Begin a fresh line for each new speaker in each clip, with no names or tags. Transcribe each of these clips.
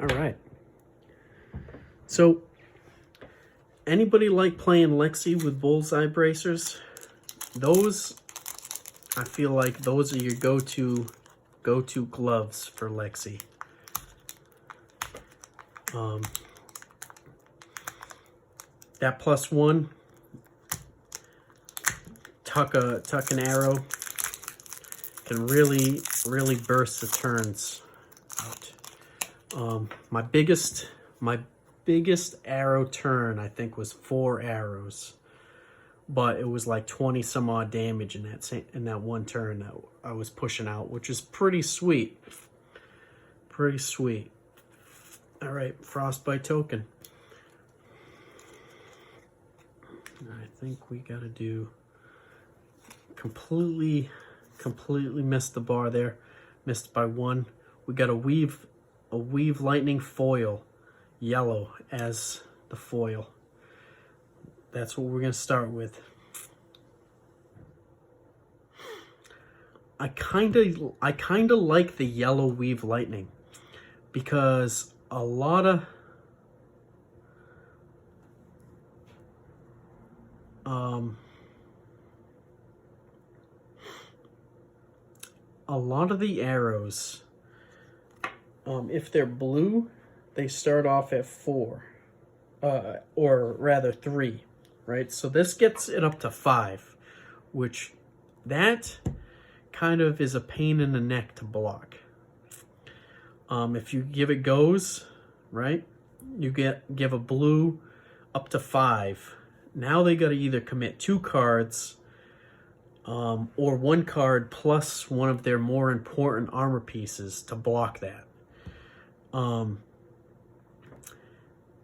All right. So, anybody like playing Lexi with bullseye bracers? Those, I feel like those are your go-to gloves for Lexi. That +1, tuck an arrow, can really burst the turns out. My biggest arrow turn, I think, was 4 arrows, but it was like 20 some odd damage in that one turn that I was pushing out, which is pretty sweet. Pretty sweet. All right, frostbite token. I think we gotta do completely missed the bar there, missed by 1. We got a weave lightning foil, yellow as the foil. That's what we're gonna start with. I kind of like the yellow weave lightning because a lot of the arrows, if they're blue, they start off at 4, or rather 3, right? So this gets it up to 5, which that kind of is a pain in the neck to block. If you give it goes, right, you give a blue up to 5. Now they got to either commit 2 cards, or 1 card plus one of their more important armor pieces to block that.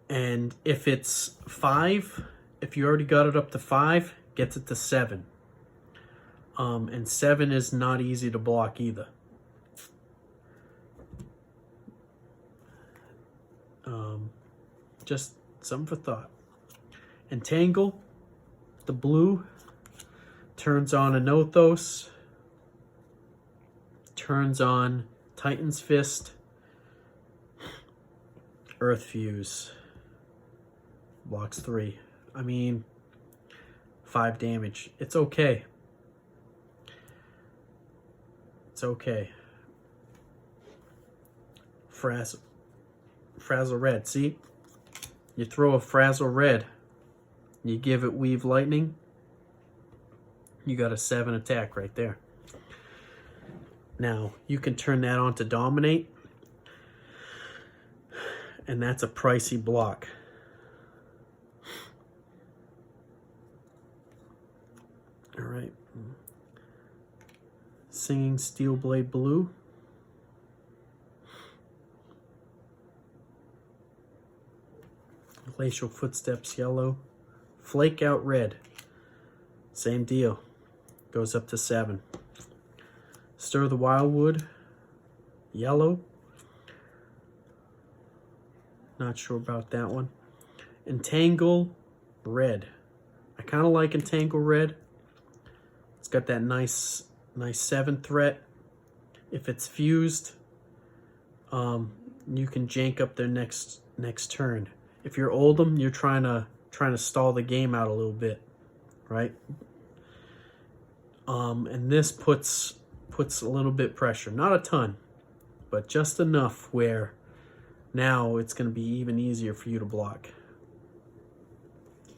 And if it's 5, if you already got it up to 5, gets it to 7. And 7 is not easy to block either. Just something for thought. Entangle, the blue, turns on Anothos, turns on Titan's Fist, Earth Fuse, blocks 3. I mean, 5 damage. It's okay. It's okay. Frazzle Red, see? You throw a Frazzle Red, you give it Weave Lightning, you got a 7 attack right there. Now, you can turn that on to Dominate, and that's a pricey block. All right. Singing Steelblade Blue. Glacial Footsteps Yellow. Flake Out Red. Same deal. Goes up to 7. Stir the Wildwood. Yellow. Not sure about that one. Entangle Red. I kind of like Entangle Red. It's got that nice 7 threat. If it's fused, you can jank up their next turn. If you're Oldham, you're trying to stall the game out a little bit, right? And this puts a little bit pressure, not a ton, but just enough where now it's going to be even easier for you to block.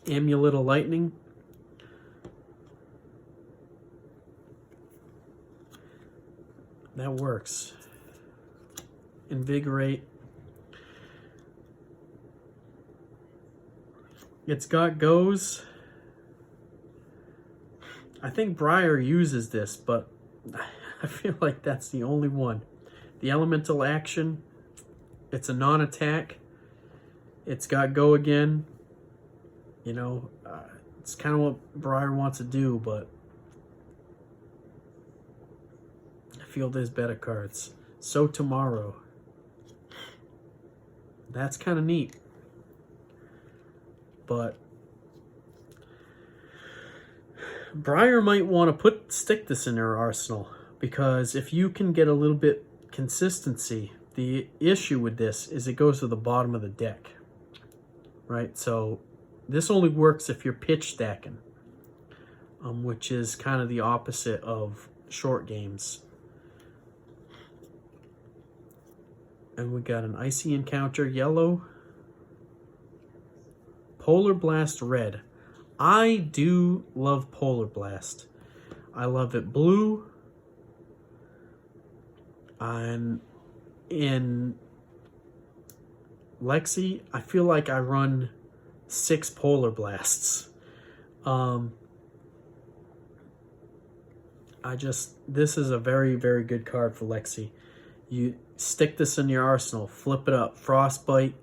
Amulet of Lightning. That works. Invigorate. It's got goes. I think Briar uses this, but I feel like that's the only one. The elemental action, it's a non-attack. It's got go again. You know, it's kind of what Briar wants to do, but I feel there's better cards. So Tomorrow. That's kind of neat. But Briar might want to stick this in their arsenal, because if you can get a little bit consistency, the issue with this is it goes to the bottom of the deck, right? So this only works if you're pitch stacking, which is kind of the opposite of short games. And we got an Icy Encounter yellow, Polar Blast red. I do love Polar Blast. I love it blue. And in Lexi, I feel like I run 6 Polar Blasts. This is a very, very good card for Lexi. You stick this in your arsenal, flip it up, Frostbite,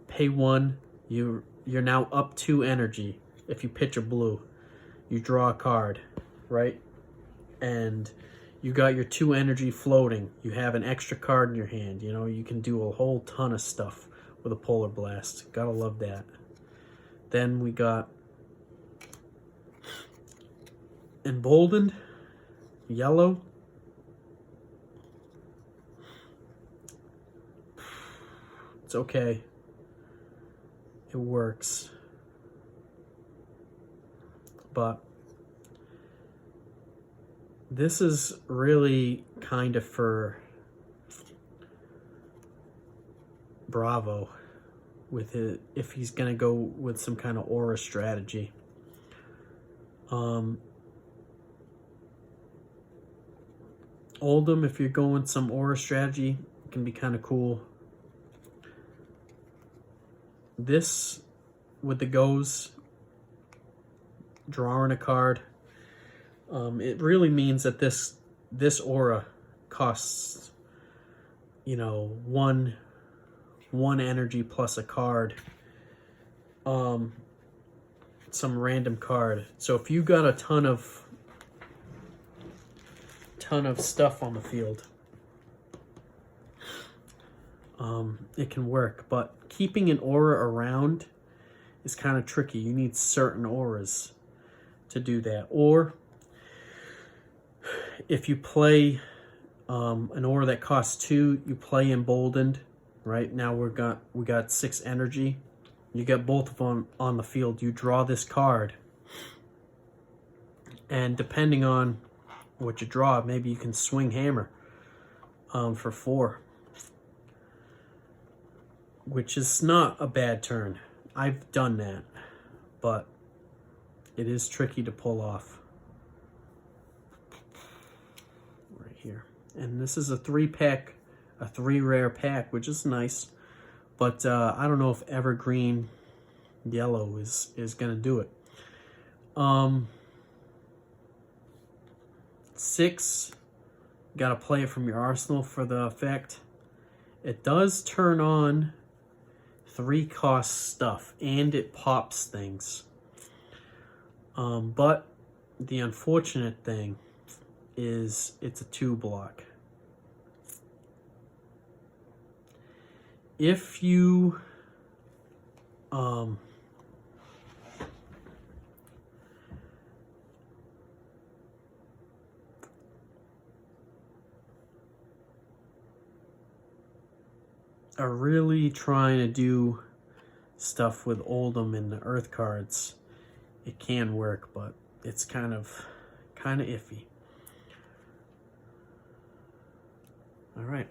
pay 1, you're now up 2 energy. If you pitch a blue, you draw a card, right? And you got your 2 energy floating. You have an extra card in your hand. You know, you can do a whole ton of stuff with a Polar Blast. Gotta love that. Then we got Emboldened, yellow. It's okay. It works. But this is really kind of for Bravo with it if he's gonna go with some kind of aura strategy. Oldham, if you're going some aura strategy, it can be kind of cool. This with the goes, drawing a card, it really means that this aura costs, you know, one energy plus a card, some random card. So if you got a ton of stuff on the field, it can work. But keeping an aura around is kind of tricky. You need certain auras to do that. Or if you play an aura that costs 2, you play Emboldened. Right now we got 6 energy. You get both of them on the field. You draw this card, and depending on what you draw, maybe you can swing hammer for 4, which is not a bad turn. I've done that, but it is tricky to pull off. Right here. And this is a 3-pack, a 3 rare pack, which is nice. But I don't know if Evergreen Yellow is going to do it. 6, got to play it from your arsenal for the effect. It does turn on 3 cost stuff, and it pops things. But the unfortunate thing is it's a 2 block. If you are really trying to do stuff with Oldham and the Earth cards, it can work, but it's kind of iffy. All right.